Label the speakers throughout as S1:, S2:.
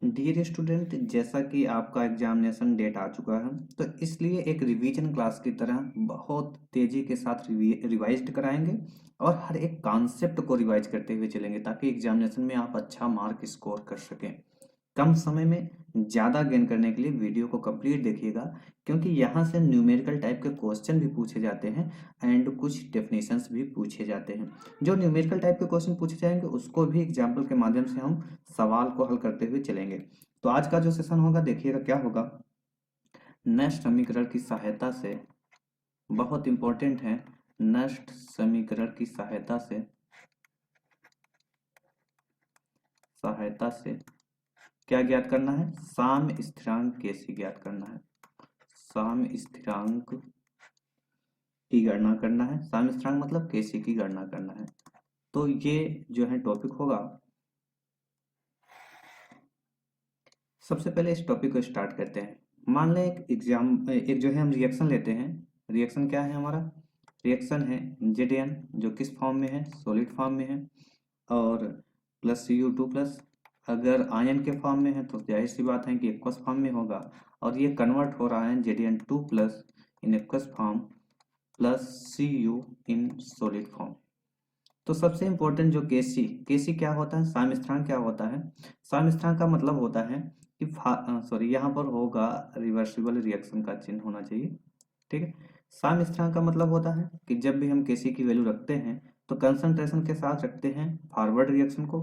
S1: Dear student, जैसा कि आपका एग्जामिनेशन डेट आ चुका है तो इसलिए एक रिवीजन क्लास की तरह बहुत तेज़ी के साथ रिवाइज कराएंगे और हर एक कॉन्सेप्ट को रिवाइज करते हुए चलेंगे ताकि एग्जामिनेशन में आप अच्छा मार्क स्कोर कर सकें। कम समय में ज़्यादा गेन करने के लिए वीडियो को कंप्लीट देखिएगा, क्योंकि यहाँ से न्यूमेरिकल टाइप के क्वेश्चन भी पूछे जाते हैं एंड कुछ डेफिनेशंस भी पूछे जाते हैं। जो न्यूमेरिकल टाइप के क्वेश्चन पूछे जाएंगे उसको भी एग्जाम्पल के माध्यम से हम सवाल को हल करते हुए चलेंगे। तो आज का जो सेशन होगा देखिएगा क्या होगा। नष्ट समीकरण की सहायता से, बहुत इंपॉर्टेंट है, नष्ट समीकरण की सहायता से क्या ज्ञात करना है? साम्य स्थिरांक केसी ज्ञात करना है। साम्य स्थिरांक की गणना करना है। साम्य स्थिरांक मतलब केसी की गणना करना है। तो ये जो है टॉपिक होगा। सबसे पहले इस टॉपिक को स्टार्ट करते हैं। मान लें एक जो है हम रिएक्शन लेते हैं। रिएक्शन क्या है हमारा? रिएक्शन है जेडीएन, जो किस फॉर्म में है? सॉलिड फॉर्म में है। और प्लस Cu2 प्लस, अगर आयन के फॉर्म में है तो जाहिर सी बात है कि एक्वस फॉर्म में होगा। और ये कन्वर्ट हो रहा है Zn2 plus in aqueous form plus Cu in solid form. तो सबसे इंपॉर्टेंट जो केसी क्या होता है? साम्य स्थिरांक क्या होता है? साम्य स्थिरांक का मतलब होता है कि सॉरी, यहाँ पर होगा रिवर्सिबल रिएक्शन का चिन्ह होना चाहिए। ठीक है। साम्य स्थिरांक का मतलब होता है कि जब भी हम केसी की वैल्यू रखते हैं तो कंसंट्रेशन के साथ रखते हैं फॉरवर्ड रिएक्शन को,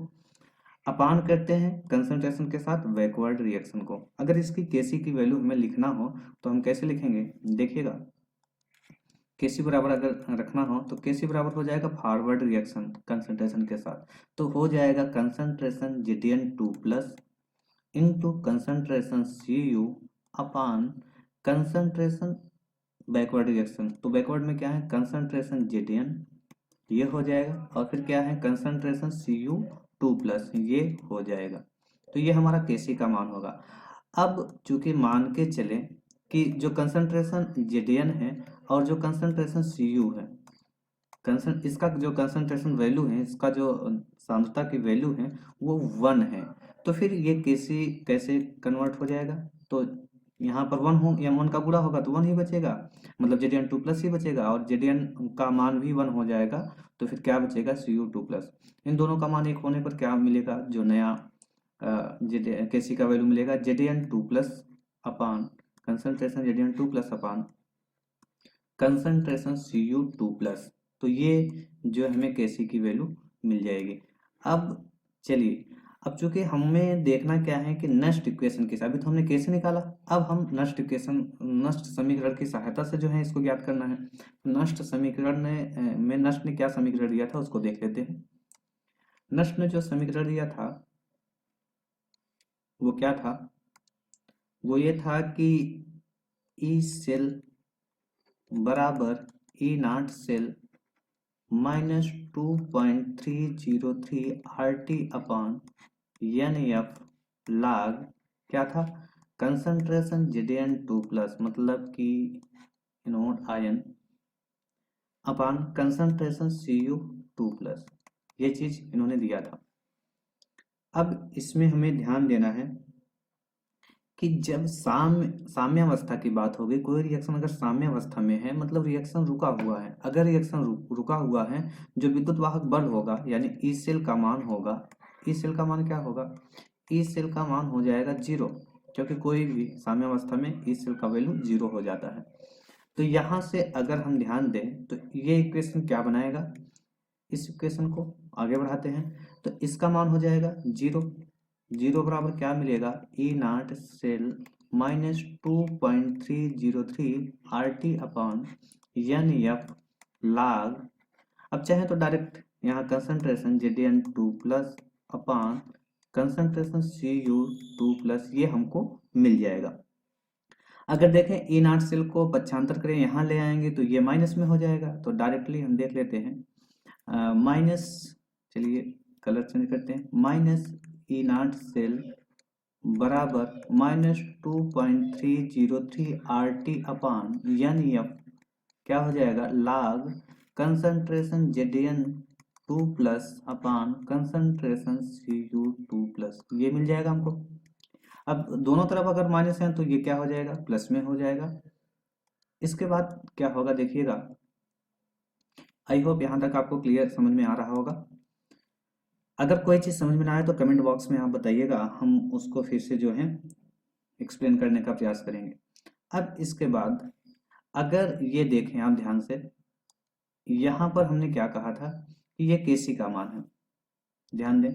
S1: अपान करते हैं कंसंट्रेशन के साथ बैकवर्ड रिएक्शन को। अगर इसकी केसी की वैल्यू हमें लिखना हो तो हम कैसे लिखेंगे? देखिएगा, केसी बराबर अगर रखना हो तो केसी बराबर हो जाएगा फॉरवर्ड रिएक्शन कंसंट्रेशन के साथ, तो हो जाएगा concentration Zn2 plus into concentration Cu अपान कंसंट्रेशन बैकवर्ड रिएक्शन। तो बैकवर्ड में क्या है? कंसंट्रेशन Zn, ये हो जाएगा, और फिर क्या है? कंसंट्रेशन Cu2 प्लस, ये हो जाएगा। तो ये हमारा केसी का मान होगा। अब चूंकि मान के चले कि जो कंसंट्रेशन Zn है और जो कंसंट्रेशन Cu है, इसका जो कंसंट्रेशन वैल्यू है, इसका जो सांद्रता की वैल्यू है वो 1 है। तो फिर ये कैसे कैसे कन्वर्ट हो जाएगा? तो यहाँ पर 1 हो या 1 का गुणा होगा तो 1 ही बचेगा, मतलब Zn2 प्लस ही बचेगा, और Zn का मान भी 1 हो जाएगा। तो फिर क्या बचेगा? Cu2 plus. इन दोनों का मान एक होने पर क्या मिलेगा? जो नया केसी का वैल्यू मिलेगा Zn2 plus upon concentration Zn2 plus upon concentration Cu2 plus. तो ये जो हमें केसी की वैल्यू मिल जाएगी। अब चलिए, अब चूंकि हमें देखना क्या है कि नष्ट इक्वेशन किस, अभी तो हमने कैसे निकाला, अब हम नष्ट इक्वेशन, नष्ट समीकरण की सहायता से जो है इसको ज्ञात करना है। नष्ट समीकरण में नष्ट ने क्या समीकरण दिया था उसको देख लेते हैं। नष्ट ने जो समीकरण दिया था वो क्या था? वो ये था कि ई सेल बराबर E not cell -2.303 RT upon NF log क्या था? कंसंट्रेशन Zn2 प्लस, मतलब कि anode ion, upon concentration Cu2 plus, ये चीज इन्होंने दिया था। अब इसमें हमें ध्यान देना है कि जब साम्यावस्था की बात होगी, कोई रिएक्शन अगर साम्यावस्था में है मतलब रिएक्शन रुका हुआ है, अगर रिएक्शन रुका हुआ है, जो विद्युत वाहक बल होगा यानी ई सेल का मान होगा, ई सेल का मान क्या होगा? ई सेल का मान हो जाएगा 0, क्योंकि कोई भी साम्यावस्था में ई सेल का वैल्यू 0 हो जाता है। तो यहाँ से अगर हम ध्यान दें तो ये इक्वेशन क्या बनाएगा? इस इक्वेशन को आगे बढ़ाते हैं तो इसका मान हो जाएगा 0। 0 बराबर क्या मिलेगा? E not cell -2.303 RT upon NF log। अब चाहे तो डायरेक्ट यहाँ concentration Zn2 plus upon concentration Cu2 plus ये हमको मिल जाएगा। अगर देखें ई नॉट सेल को पक्षांतर करें, यहाँ ले आएंगे तो ये माइनस में हो जाएगा। तो डायरेक्टली हम देख लेते हैं माइनस, चलिए कलर चेंज करते हैं, माइनस ई नॉट सेल बराबर -2.303 RT अपान NF क्या हो जाएगा? log concentration Zn2 plus upon concentration Cu2 plus, ये मिल जाएगा हमको। अब दोनों तरफ अगर माइनस है तो ये क्या हो जाएगा, प्लस में हो जाएगा। इसके बाद क्या होगा देखिएगा, आई होप यहाँ तक आपको क्लियर समझ में आ रहा होगा। अगर कोई चीज़ समझ में ना आए तो कमेंट बॉक्स में आप बताइएगा, हम उसको फिर से जो है एक्सप्लेन करने का प्रयास करेंगे। अब इसके बाद अगर ये देखें आप ध्यान से, यहाँ पर हमने क्या कहा था कि ये केसी का मान है। ध्यान दें,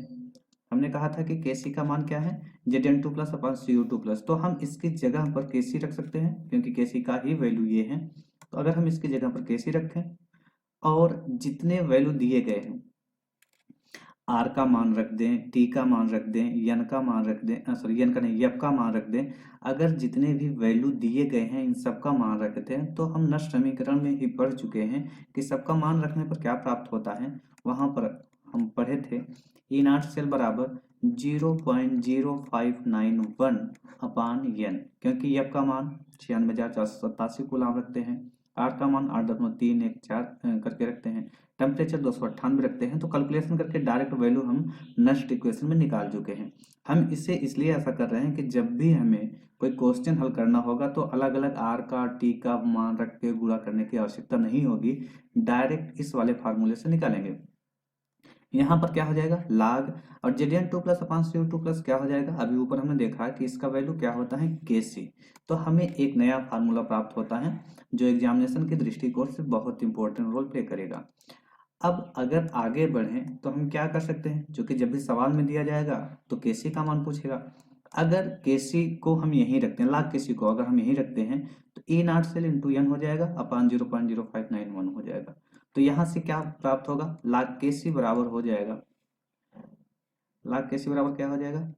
S1: हमने कहा था कि केसी का मान क्या है, Zn2 plus upon Cu2 plus. तो हम इसकी जगह पर केसी रख सकते हैं क्योंकि केसी का ही वैल्यू ये है। तो अगर हम इसकी जगह पर केसी रखें और जितने वैल्यू दिए गए हैं, आर का मान रख दें, टी का मान रख दें, यन का मान रख दें, सॉरी यन का नहीं, यप का मान रख दें, अगर जितने भी वैल्यू दिए गए हैं इन सब का मान रखते हैं तो हम नष्ट समीकरण में ही पढ़ चुके हैं कि सबका मान रखने पर क्या प्राप्त होता है। वहां पर हम पढ़े थे ई नॉट सेल बराबर 0.0591 अपान यन, क्योंकि यप का मान 96,487 कूलम रखते हैं, आर का मान 8.314 करके रखते हैं, टेम्परेचर 298 रखते हैं। तो कैलकुलेशन करके डायरेक्ट वैल्यू हम नष्ट इक्वेशन में निकाल चुके हैं। हम इसे इसलिए ऐसा कर रहे हैं कि जब भी हमें कोई क्वेश्चन हल करना होगा तो अलग अलग आर का टी का मान रख के गुणा करने की आवश्यकता नहीं होगी, डायरेक्ट इस वाले फार्मूले से निकालेंगे। यहाँ पर क्या हो जाएगा, लाग, और Zn2 plus upon Cu2 plus क्या हो जाएगा, अभी ऊपर हमने देखा कि इसका वैल्यू क्या होता है, Kc। तो हमें एक नया फार्मूला प्राप्त होता है जो एग्जामिनेशन के दृष्टिकोण से बहुत इंपॉर्टेंट रोल प्ले करेगा। अब अगर आगे बढ़ें तो हम क्या कर सकते हैं, जो कि जब भी सवाल में दिया जाएगा तो केसी का मान पूछेगा। अगर केसी को हम यहीं रखते हैं, लाख केसी को अगर हम यहीं रखते हैं तो ई नॉट सेल इंटू एन हो जाएगा अपान 0.0591 हो जाएगा। तो यहाँ से क्या प्राप्त होगा, लाख केसी बराबर हो जाएगा, लाख केसी बराबर क्या हो जाएगा,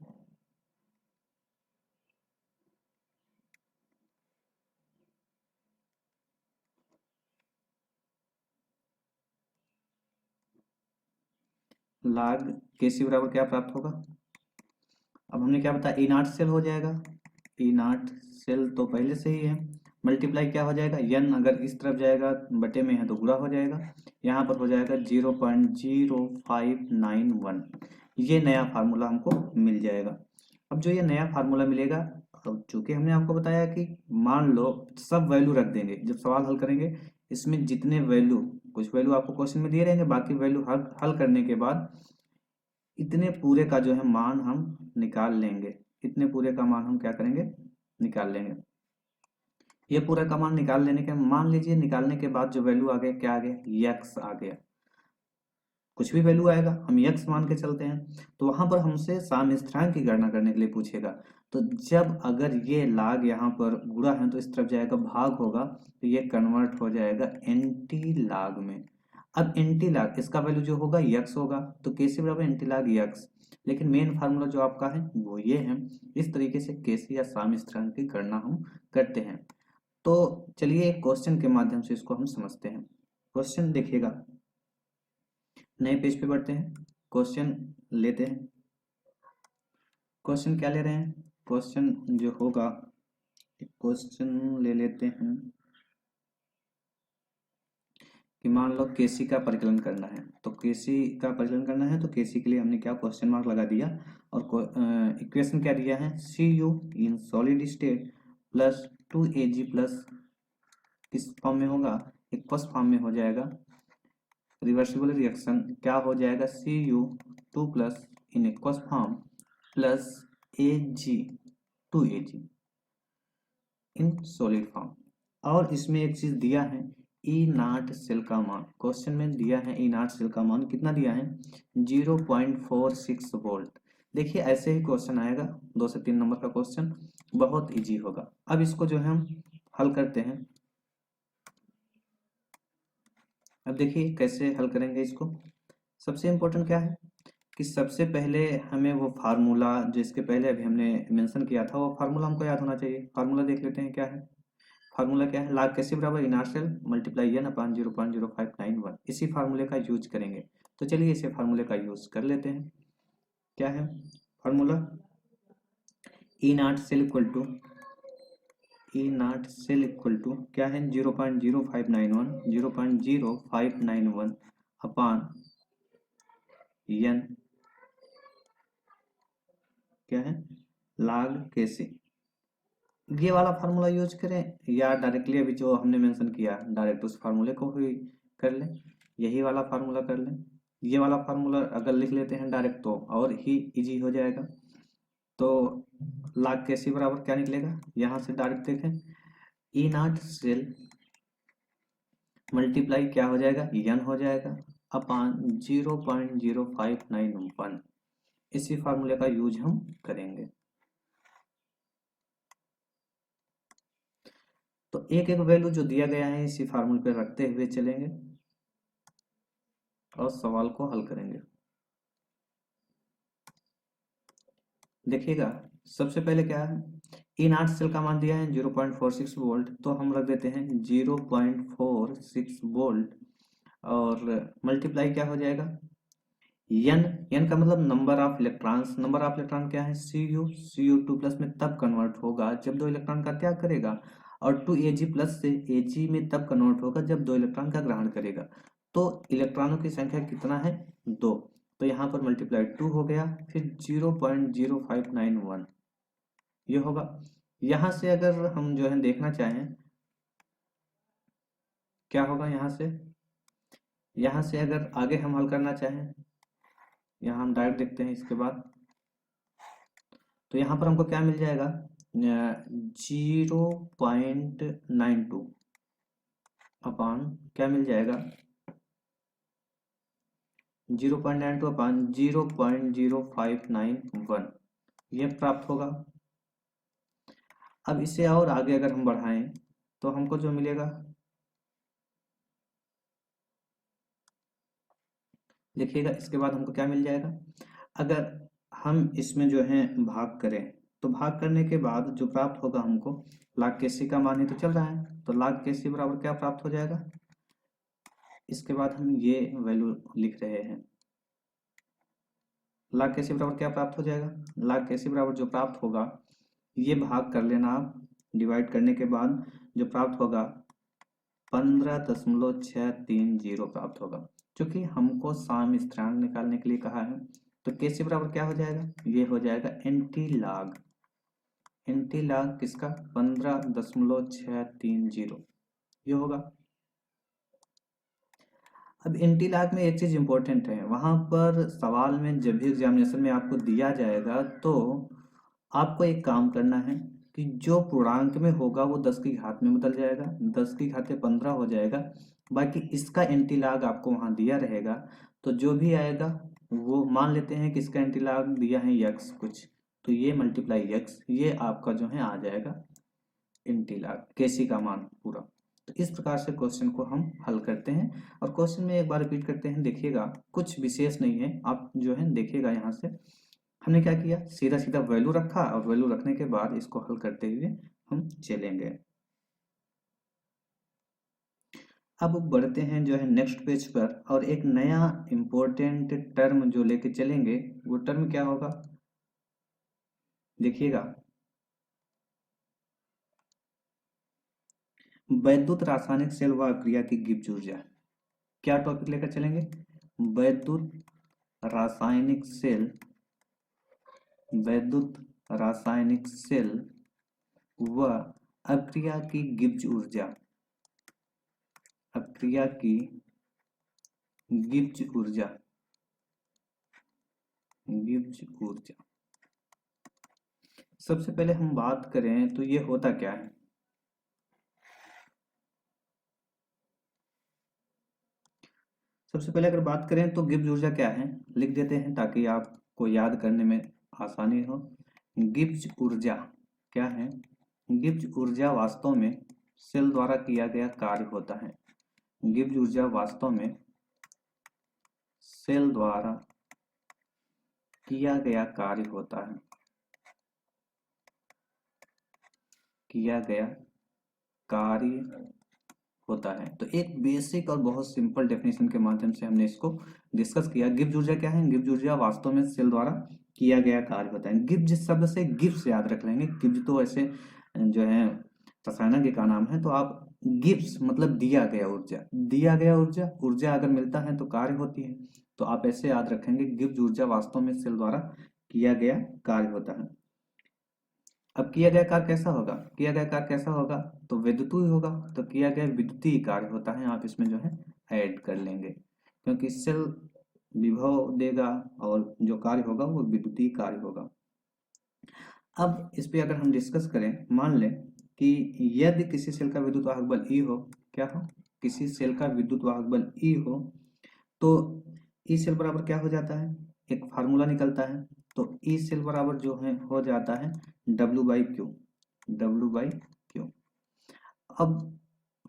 S1: लाख केसी बराबर क्या प्राप्त होगा। अब हमने क्या बताया, ई नॉट सेल हो जाएगा, ई नॉट सेल तो पहले से ही है, मल्टीप्लाई क्या हो जाएगा, यन अगर इस तरफ जाएगा बटे में है तो गुणा हो जाएगा, यहाँ पर हो जाएगा 0.0591। ये नया फार्मूला हमको मिल जाएगा। अब जो ये नया फार्मूला मिलेगा, अब चूंकि हमने आपको बताया कि मान लो सब वैल्यू रख देंगे जब सवाल हल करेंगे, इसमें जितने वैल्यू, कुछ वैल्यू आपको क्वेश्चन में दिए रहेंगे, बाकी वैल्यू हल करने के बाद इतने पूरे का जो है मान हम निकाल लेंगे, इतने पूरे का मान हम क्या करेंगे, निकाल लेंगे। ये पूरा का मान निकाल लेने के, मान लीजिए निकालने के बाद जो वैल्यू आ गया, क्या आ गया, यक्स आ गया, कुछ भी वैल्यू आएगा हम यक्स मान के चलते हैं। तो वहां पर हमसे साम्य स्थिरांक की गणना करने के लिए पूछेगा। तो जब अगर ये लाग यहाँ पर गुणा है तो इस तरफ जाएगा भाग होगा, तो ये कन्वर्ट हो जाएगा एंटी लाग में। अब एंटी लाग इसका वैल्यू जो होगा यक्स होगा, तो कैसे बराबर एंटी लाग यक्स। लेकिन मेन फार्मूला जो आपका है वो ये है। इस तरीके से केसी या साम्य स्थिरांक की गणना हम करते हैं। तो चलिए एक क्वेश्चन के माध्यम से इसको हम समझते हैं। क्वेश्चन देखिएगा, नए पेज पे बढ़ते हैं, क्वेश्चन लेते हैं। क्वेश्चन क्या ले रहे हैं, क्वेश्चन जो होगा, क्वेश्चन ले लेते हैं कि मान लो केसी का परिकलन करना है। तो केसी का परिकलन करना है तो केसी के लिए हमने क्या क्वेश्चन मार्क लगा दिया, और इक्वेशन क्या दिया है, C U in solid state plus 2Ag plus किस फॉर्म में होगा, एक्वस फॉर्म में हो जाएगा। रिवर्सिबल रिएक्शन क्या हो जाएगा, Cu2 plus in aqueous form plus Ag in solid form. और इसमें एक चीज दिया है, ई नॉट सेल का मान, क्वेश्चन में दिया है ई नॉट सेल का मान कितना दिया है, 0.46 वोल्ट। देखिए ऐसे ही क्वेश्चन आएगा, 2 से 3 नंबर का क्वेश्चन, बहुत इजी होगा। अब इसको जो है हम हल करते हैं। अब देखिए कैसे हल करेंगे इसको। सबसे इम्पोर्टेंट क्या है कि सबसे पहले हमें वो फार्मूला जो इसके पहले अभी हमने मेंशन किया था, वो फार्मूला हमको याद होना चाहिए। फार्मूला देख लेते हैं क्या है, फार्मूला क्या है, लाग कैसे बराबर इनर सेल मल्टीप्लाई एन अपान 0.0591, इसी फार्मूले का यूज करेंगे। तो चलिए इसे फार्मूले का यूज कर लेते हैं। क्या है formula, E not cell equal to, E not cell equal to क्या है, 0.0591 अपान एन, क्या है log Kc। ये वाला फार्मूला यूज करें या डायरेक्टली अभी जो हमने मेंशन किया डायरेक्ट उस फार्मूले को ही कर लें, यही वाला फार्मूला कर लें। ये वाला फार्मूला अगर लिख लेते हैं डायरेक्ट तो और ही इजी हो जाएगा। तो log Kc बराबर क्या निकलेगा, यहाँ से डायरेक्ट देखें, ई नॉट सेल मल्टीप्लाई क्या हो जाएगा, n हो जाएगा अपान 0.0591। इसी फार्मूले का यूज हम करेंगे। तो एक एक वैल्यू जो दिया गया है इसी फार्मूले पे रखते हुए चलेंगे और सवाल को हल करेंगे। देखिएगा सबसे पहले क्या है, इन 8 सेल का मान दिया है 0.46 वोल्ट, तो हम रख देते हैं 0.46 वोल्ट और मल्टीप्लाई क्या हो जाएगा, n का मतलब number of electrons. Number of electron क्या है, Cu2 प्लस में तब कन्वर्ट होगा जब 2 इलेक्ट्रॉन का त्याग करेगा, और 2Ag प्लस से Ag में तब कन्वर्ट होगा जब 2 इलेक्ट्रॉन का ग्रहण करेगा। तो इलेक्ट्रॉनों की संख्या कितना है, 2, तो यहाँ पर मल्टीप्लाई 2 हो गया, फिर 0.0591 ये होगा। यहाँ से अगर हम जो है देखना चाहें क्या होगा, यहाँ से अगर आगे हम हल करना चाहें, यहाँ हम डायरेक्ट देखते हैं इसके बाद, तो यहाँ पर हमको क्या मिल जाएगा, 0.92 अपान क्या मिल जाएगा, 0.92 अपान 0.0591 ये प्राप्त होगा। अब इसे और आगे अगर हम बढ़ाएं तो हमको जो मिलेगा, देखिएगा इसके बाद हमको क्या मिल जाएगा, अगर हम इसमें जो है भाग करें तो भाग करने के बाद जो प्राप्त होगा हमको, log Kc का मान ही तो चल रहा है, तो log Kc बराबर क्या प्राप्त हो जाएगा, इसके बाद हम ये वैल्यू लिख रहे हैं, log Kc बराबर क्या प्राप्त हो जाएगा, log Kc बराबर जो प्राप्त होगा ये भाग कर लेना आप, डिवाइड करने के बाद जो प्राप्त होगा 15.630 प्राप्त होगा, क्योंकि हमको साम स्थिरांक निकालने के लिए कहा है। तो Kc बराबर क्या हो जाएगा, ये हो जाएगा एंटी लॉग किसका, 15.630 ये होगा। अब एंटी लॉग में एक चीज इंपॉर्टेंट है, वहां पर सवाल में जब भी एग्जामिनेशन में आपको दिया जाएगा तो आपको एक काम करना है कि जो पूर्णांक में होगा वो 10 की घात में बदल जाएगा, 10 की घात 15 हो जाएगा, बाकी इसका एंटी लॉग आपको वहां दिया रहेगा, तो जो भी आएगा वो मान लेते हैं कि इसका एंटी लॉग दिया है x कुछ, तो ये मल्टीप्लाई x, ये आपका जो है आ जाएगा एंटी लॉग Kc का मान पूरा। तो इस प्रकार से क्वेश्चन को हम हल करते हैं, और क्वेश्चन में एक बार रिपीट करते हैं, देखिएगा कुछ विशेष नहीं है, आप जो है देखिएगा यहाँ से हमने क्या किया, सीधा सीधा वैल्यू रखा और वैल्यू रखने के बाद इसको हल करते हुए हम चलेंगे। अब बढ़ते हैं जो है नेक्स्ट पेज पर, और एक नया इंपॉर्टेंट टर्म जो लेके चलेंगे, वो टर्म क्या होगा, देखिएगा वैद्युत रासायनिक सेल व अभिक्रिया की गिब्स ऊर्जा। क्या टॉपिक लेकर चलेंगे, वैद्युत रासायनिक सेल व अभिक्रिया की गिब्स ऊर्जा, अभिक्रिया की गिब्स ऊर्जा, सबसे पहले हम बात करें तो ये होता क्या है, सबसे पहले अगर बात करें तो गिब्स ऊर्जा क्या है लिख देते हैं ताकि आपको याद करने में आसानी हो। गिब्स ऊर्जा क्या है, गिब्स ऊर्जा वास्तव में सेल द्वारा किया गया कार्य होता है। गिब्स ऊर्जा वास्तव में सेल द्वारा किया गया कार्य होता है, किया गया कार्य होता है। तो एक बेसिक और बहुत सिंपल डेफिनेशन के माध्यम से हमने इसको डिस्कस किया। गिब्स ऊर्जा क्या है, गिब्स ऊर्जा वास्तव में सेल द्वारा किया गया कार्य होता है। गिब्स शब्द से गिब्स याद रख लेंगे, गिब्स तो ऐसे जो है रसायनज्ञ का नाम है, तो आप गिब्स मतलब दिया गया ऊर्जा, दिया गया ऊर्जा, ऊर्जा अगर मिलता है तो कार्य होती है, तो आप ऐसे याद रखेंगे गिब्स ऊर्जा वास्तव में सेल द्वारा किया गया कार्य होता है। अब किया गया कार्य कैसा होगा, किया गया कार्य कैसा होगा, तो विद्युतीय होगा। तो किया गया विद्युतीय कार्य होता है, आप इसमें जो है ऐड कर लेंगे, क्योंकि सेल विभव देगा और जो कार्य होगा वो विद्युतीय कार्य होगा। अब इस पे अगर हम डिस्कस करें, मान लें कि यदि किसी सेल का विद्युत वाहक बल E हो, क्या हो, किसी सेल का विद्युत वाहक बल E हो, तो ई सेल बराबर क्या हो जाता है, एक फार्मूला निकलता है। तो ई सेल बराबर जो है हो जाता है W by Q, W by Q. अब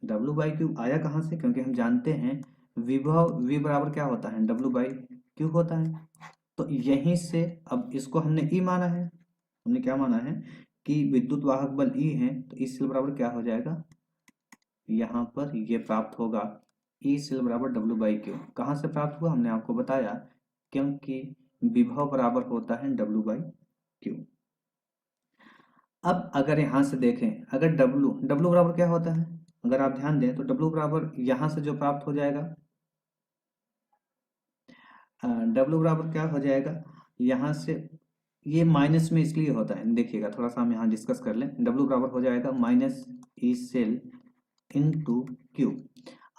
S1: डब्ल्यू बाई क्यू आया कहाँ से, क्योंकि हम जानते हैं विभव वी बराबर क्या होता है, डब्ल्यू बाई क्यू होता है। तो यहीं से अब इसको हमने ई माना है, हमने क्या माना है कि विद्युत वाहक बल ई है, तो ई सेल बराबर क्या हो जाएगा, यहाँ पर ये प्राप्त होगा ई सेल बराबर डब्ल्यू बाई क्यू। कहाँ से प्राप्त हुआ, हमने आपको बताया, क्योंकि विभव बराबर होता है डब्ल्यू बाई क्यू। अब अगर यहाँ से देखें, अगर डब्ल्यू डब्ल्यू बराबर क्या होता है, अगर आप ध्यान दें तो डब्ल्यू बराबर यहाँ से जो प्राप्त हो जाएगा, डब्ल्यू बराबर क्या हो जाएगा, यहाँ से ये माइनस में इसलिए होता है, देखिएगा थोड़ा सा हम यहाँ डिस्कस कर लें। डब्ल्यू बराबर हो जाएगा minus E cell into Q.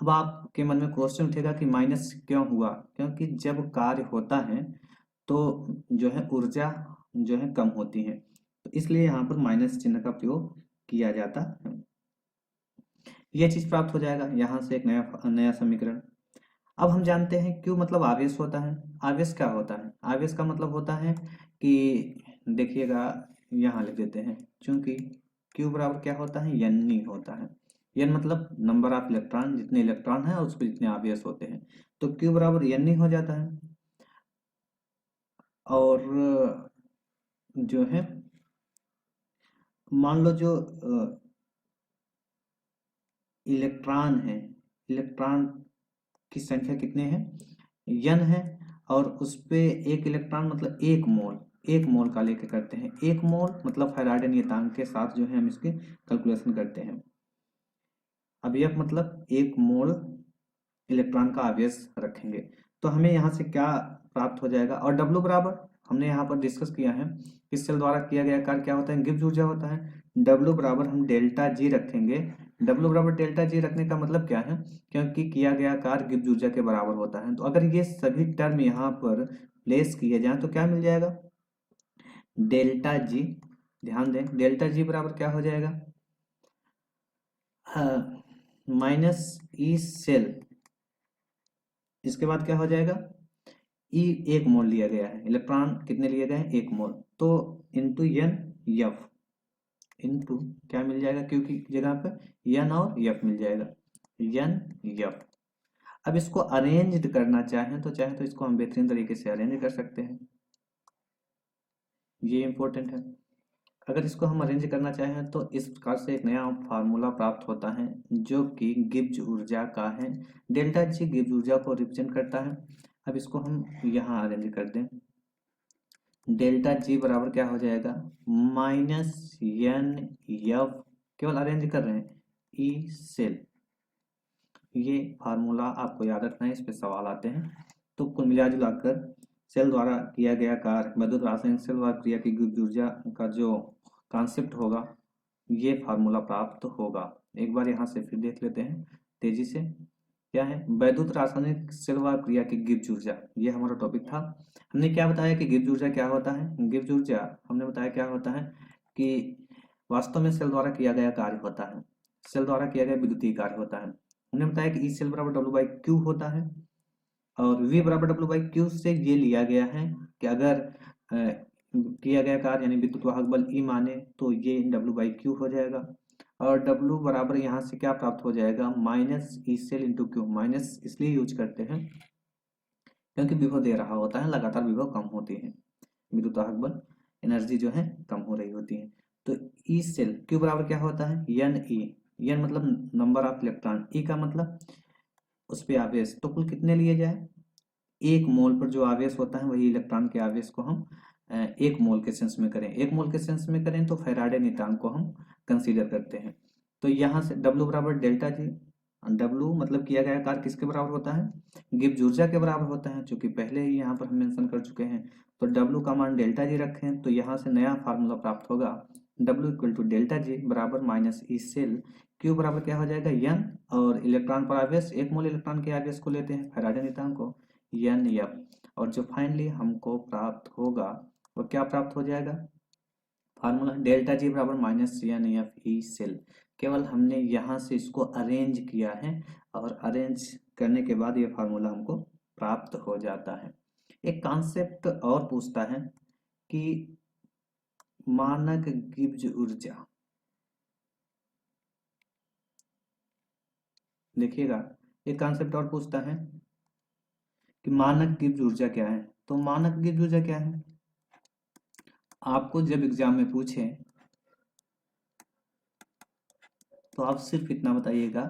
S1: अब आपके मन में क्वेश्चन उठेगा कि माइनस क्यों हुआ, क्योंकि जब कार्य होता है तो जो है ऊर्जा जो है कम होती है, तो इसलिए यहाँ पर माइनस चिन्ह का प्रयोग किया जाता है। यह चीज प्राप्त हो जाएगा, यहाँ से एक नया नया समीकरण। अब हम जानते हैं क्यू मतलब आवेश होता है। आवेश क्या होता है, आवेश का मतलब होता है कि देखिएगा यहाँ लिख देते हैं, चूंकि क्यू बराबर क्या होता है, एन होता है। एन मतलब नंबर ऑफ इलेक्ट्रॉन, जितने इलेक्ट्रॉन है उस पर जितने आवेश होते हैं, तो क्यू बराबर एन हो जाता है। और जो है मान लो जो इलेक्ट्रॉन है, इलेक्ट्रॉन की संख्या कितने हैं, n है, और उस पे एक इलेक्ट्रॉन मतलब एक मोल का लेके करते हैं। एक मोल मतलब फैराडे नियतांक के साथ जो है हम इसके कैलकुलेशन करते हैं। अब F मतलब एक मोल इलेक्ट्रॉन का आवेश रखेंगे, तो हमें यहाँ से क्या प्राप्त हो जाएगा। और W बराबर हमने यहाँ पर डिस्कस किया है, इस सेल द्वारा किया गया कार्य क्या होता है, गिब्स ऊर्जा होता है। W बराबर हम डेल्टा जी रखेंगे। W बराबर डेल्टा जी रखने का मतलब क्या है, क्योंकि किया गया कार्य गिब्स ऊर्जा के बराबर होता है। तो अगर ये सभी टर्म यहाँ पर प्लेस किए जाए तो क्या मिल जाएगा, डेल्टा जी। ध्यान दें, डेल्टा जी बराबर क्या हो जाएगा, माइनस ई सेल, इसके बाद क्या हो जाएगा, ई एक मोल लिया गया है, इलेक्ट्रॉन कितने लिए गए हैं, एक मोल, तो इंटू एन एफ, इंटू क्या मिल जाएगा, क्योंकि जगह पर एन और एफ मिल जाएगा, एन एफ। अब इसको अरेंज करना चाहें तो इसको हम बेहतरीन तरीके से अरेंज कर सकते हैं, ये इंपॉर्टेंट है। अगर इसको हम अरेंज करना चाहें तो इस प्रकार से एक नया फार्मूला प्राप्त होता है, जो कि गिब्स ऊर्जा का है। डेल्टा जी गिब्स ऊर्जा को रिप्रेजेंट करता है। अब इसको हम यहाँ अरेंज कर दें, डेल्टा जी बराबर क्या हो जाएगा, माइनस एन एफ, केवल अरेंज कर रहे हैं, ई सेल। ये फार्मूला आपको याद रखना है, इस पे सवाल आते हैं। तो कुल मिला जुलाकर सेल द्वारा किया गया कार्य, विद्युत रासायनिक सेल द्वारा क्रिया की गिब्स ऊर्जा का जो कॉन्सेप्ट होगा, ये फार्मूला प्राप्त होगा। एक बार यहाँ से फिर देख लेते हैं तेजी से, क्या है, वैद्युत रासायनिक सेल द्वारा क्रिया की गिब्स ऊर्जा, ये हमारा टॉपिक था। हमने क्या बताया कि गिब्स ऊर्जा क्या होता है, गिब्स ऊर्जा हमने बताया क्या होता है कि वास्तव में सेल द्वारा किया गया कार्य होता है, सेल द्वारा किया गया विद्युतीय कार्य होता है। हमने बताया कि ई सेल बराबर डब्ल्यू बाई क्यू होता है, और V बराबर डब्ल्यू बाई क्यू से ये लिया गया है कि अगर किया गया कार्य यानी विद्युत वाहक बल E माने तो ये डब्ल्यू बाई क्यू हो जाएगा। और W बराबर यहाँ से क्या प्राप्त हो जाएगा, minus E cell into Q. Minus इसलिए यूज करते हैं क्योंकि विभव दे रहा होता है, लगातार विभव कम होती है, विद्युत वाहक बल एनर्जी जो है कम हो रही होती है। तो ई सेल क्यू बराबर क्या होता है, एन ई, एन मतलब नंबर ऑफ इलेक्ट्रॉन, ई का मतलब उस पे आवेश, तो कुल कितने लिए जाए, एक मोल पर जो आवेश होता है वही इलेक्ट्रॉन के आवेश को हम एक मोल के सेंस में करें, एक मोल के सेंस में करें तो फैराडे नियतांक को हम कंसीडर करते हैं। तो यहाँ से W बराबर डेल्टा जी, W मतलब किया गया कार्य किसके बराबर होता है, गिब्स ऊर्जा के बराबर होता है, जो कि पहले ही यहाँ पर हम मेंशन कर चुके हैं। तो W का मान डेल्टा जी रखें तो यहाँ से नया फार्मूला प्राप्त होगा, W equal to delta G बराबर माइनस ई सेल, क्यू बराबर क्या हो जाएगा n, और इलेक्ट्रॉन पर आवेश, एक मोल इलेक्ट्रॉन के आवेश को लेते हैं फैराडे नियतांक को, n f, और जो फाइनली हमको प्राप्त होगा वो क्या प्राप्त हो जाएगा, फार्मूला डेल्टा जी बराबर minus N F E cell. केवल हमने यहाँ से इसको अरेंज किया है और अरेंज करने के बाद ये फार्मूला हमको प्राप्त हो जाता है। एक कॉन्सेप्ट और पूछता है कि मानक गिब्स ऊर्जा, देखिएगा एक कॉन्सेप्ट और पूछता है कि मानक गिब्स ऊर्जा क्या है। तो मानक गिब्स ऊर्जा क्या है, आपको जब एग्जाम में पूछे तो आप सिर्फ इतना बताइएगा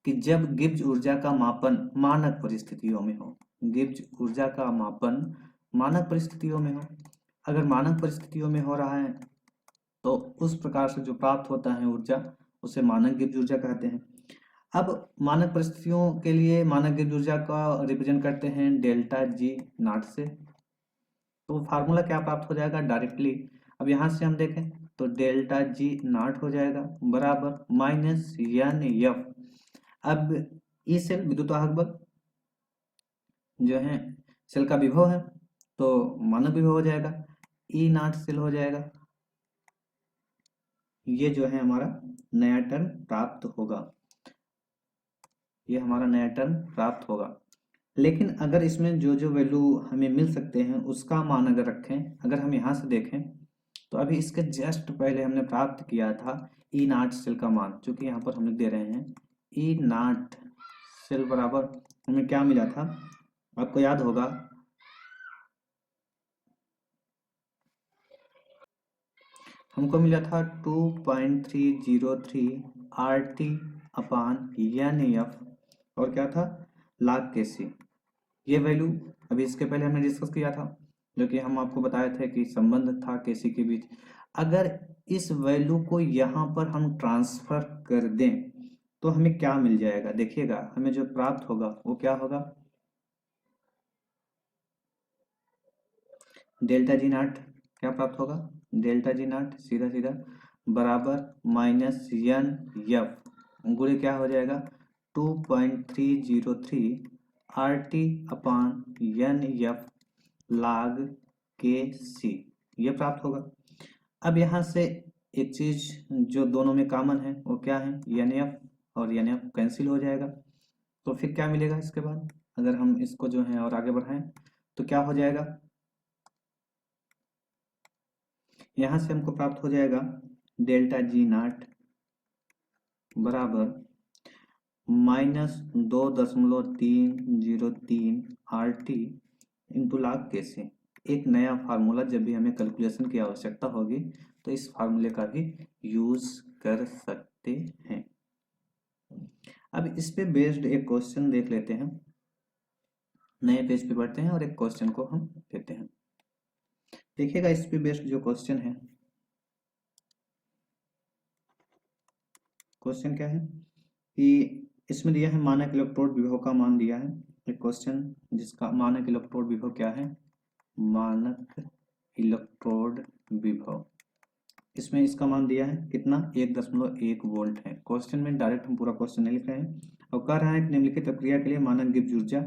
S1: कि जब गिब्स ऊर्जा का मापन मानक परिस्थितियों में हो, गिब्स ऊर्जा का मापन मानक परिस्थितियों में हो। अगर मानक परिस्थितियों में हो रहा है तो उस प्रकार से जो प्राप्त होता है ऊर्जा उसे मानक गिब्स ऊर्जा कहते हैं। अब मानक परिस्थितियों के लिए मानक गिब्स ऊर्जा का रिप्रेजेंट करते हैं डेल्टा जी नॉट से। तो फार्मूला क्या प्राप्त हो जाएगा डायरेक्टली, अब यहाँ से हम देखें तो डेल्टा जी नॉट हो जाएगा बराबर माइनस एन एफ। अब ई सेल विद्युत वाहक बल जो है सेल का विभव है तो मानक विभव हो जाएगा, ई नॉट सेल हो जाएगा। ये जो है हमारा नया टर्म प्राप्त होगा, ये हमारा नया टर्म प्राप्त होगा। लेकिन अगर इसमें जो जो वैल्यू हमें मिल सकते हैं उसका मान अगर रखें, अगर हम यहाँ से देखें तो अभी इसके जस्ट पहले हमने प्राप्त किया था ई नॉट सेल का मान, जो कि यहाँ पर हम लिख दे रहे हैं ई नॉट सेल बराबर हमें क्या मिला था, आपको याद होगा हमको मिला था 2.303 RT अपान NF, और क्या था log Kc। ये वैल्यू अभी इसके पहले हमने डिस्कस किया था, जो कि हम आपको बताए थे कि संबंध था Kc के बीच। अगर इस वैल्यू को यहाँ पर हम ट्रांसफर कर दें तो हमें क्या मिल जाएगा, देखिएगा हमें जो प्राप्त होगा वो क्या होगा, डेल्टा जी नॉट क्या प्राप्त होगा, डेल्टा जी नॉट सीधा सीधा बराबर माइनस एन एफ गुणे क्या हो जाएगा 2.303 RT अपान एन एफ log Kc, ये प्राप्त होगा। अब यहाँ से एक चीज जो दोनों में कॉमन है वो क्या है, एन एफ, और एन एफ कैंसिल हो जाएगा। तो फिर क्या मिलेगा इसके बाद, अगर हम इसको जो है और आगे बढ़ाएं तो क्या हो जाएगा, यहाँ से हमको प्राप्त हो जाएगा डेल्टा जी नॉट बराबर minus 2.303 RT into log Kc। एक नया फार्मूला जब भी हमें कैलकुलेशन की आवश्यकता होगी तो इस फार्मूले का भी यूज कर सकते हैं। अब इस पे बेस्ड एक क्वेश्चन देख लेते हैं, नए पेज पे बढ़ते हैं और एक क्वेश्चन को हम देते हैं। देखिएगा इस पे बेस्ड जो क्वेश्चन है, क्वेश्चन क्या है कि इसमें दिया है मानक इलेक्ट्रोड विभव का मान दिया है, एक क्वेश्चन जिसका मानक इलेक्ट्रोड विभव क्या है, मानक इलेक्ट्रोड विभव, इसमें इसका मान दिया है कितना 1.1 वोल्ट है। क्वेश्चन में डायरेक्ट हम पूरा क्वेश्चन नहीं लिख रहे हैं और कह रहा है कि निम्नलिखित प्रक्रिया के लिए मानक गिब्स ऊर्जा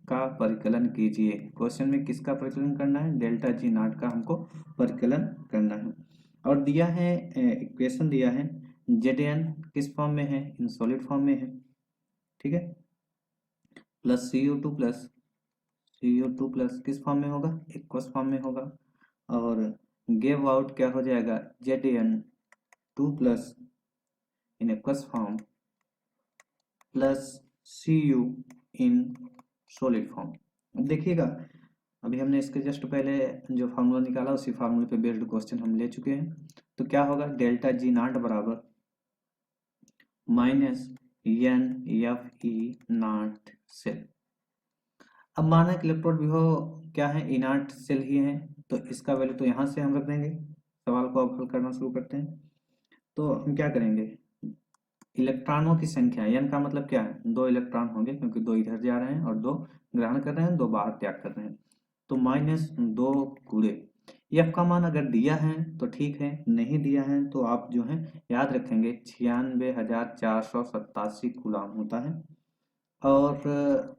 S1: का परिकलन कीजिए। क्वेश्चन में किसका परिकलन करना है, डेल्टा जी नॉट का हमको परिकलन करना है। और दिया है इक्वेशन दिया है Zn किस फॉर्म में है, इन सॉलिड फॉर्म में है, ठीक है, प्लस CO2 प्लस किस फॉर्म में होगा, एक्वस फॉर्म में होगा, और गेव आउट क्या हो जाएगा Zn2 plus in aqueous form plus Cu in solid form. अब देखिएगा अभी हमने इसके जस्ट पहले जो फार्मूला निकाला उसी फार्मूले पे बेस्ड क्वेश्चन हम ले चुके हैं। तो क्या होगा डेल्टा जी नॉट बराबर minus N F E not cell. अब मानक इलेक्ट्रोड विभव क्या है, ई नॉट सेल ही है, तो इसका वैल्यू तो यहाँ से हम रख देंगे। सवाल को अब हल करना शुरू करते हैं। तो हम क्या करेंगे, इलेक्ट्रॉनों की संख्या, एन का मतलब क्या है, 2 इलेक्ट्रॉन होंगे क्योंकि 2 इधर जा रहे हैं और 2 ग्रहण कर रहे हैं, 2 बाहर त्याग कर रहे हैं। तो -2 गुणे एफ का मान अगर दिया है तो ठीक है, नहीं दिया है तो आप जो है याद रखेंगे 96,487 कूलाम होता है। और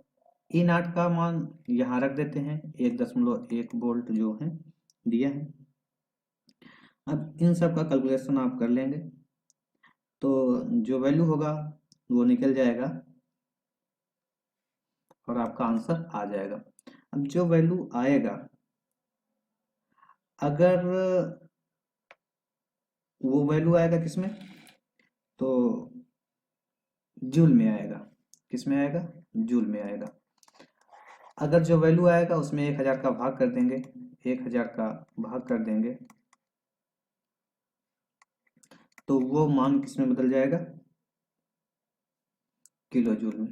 S1: ई नाट का मान यहाँ रख देते हैं, 1.1 वोल्ट जो है दिया है। अब इन सब का कैलकुलेशन आप कर लेंगे तो जो वैल्यू होगा वो निकल जाएगा और आपका आंसर आ जाएगा। अब जो वैल्यू आएगा, अगर वो वैल्यू आएगा किसमें, तो जूल में आएगा। किस में आएगा? जूल में आएगा। अगर जो वैल्यू आएगा उसमें 1000 का भाग कर देंगे, 1000 का भाग कर देंगे तो वो मान किस में बदल जाएगा? किलो जूल में।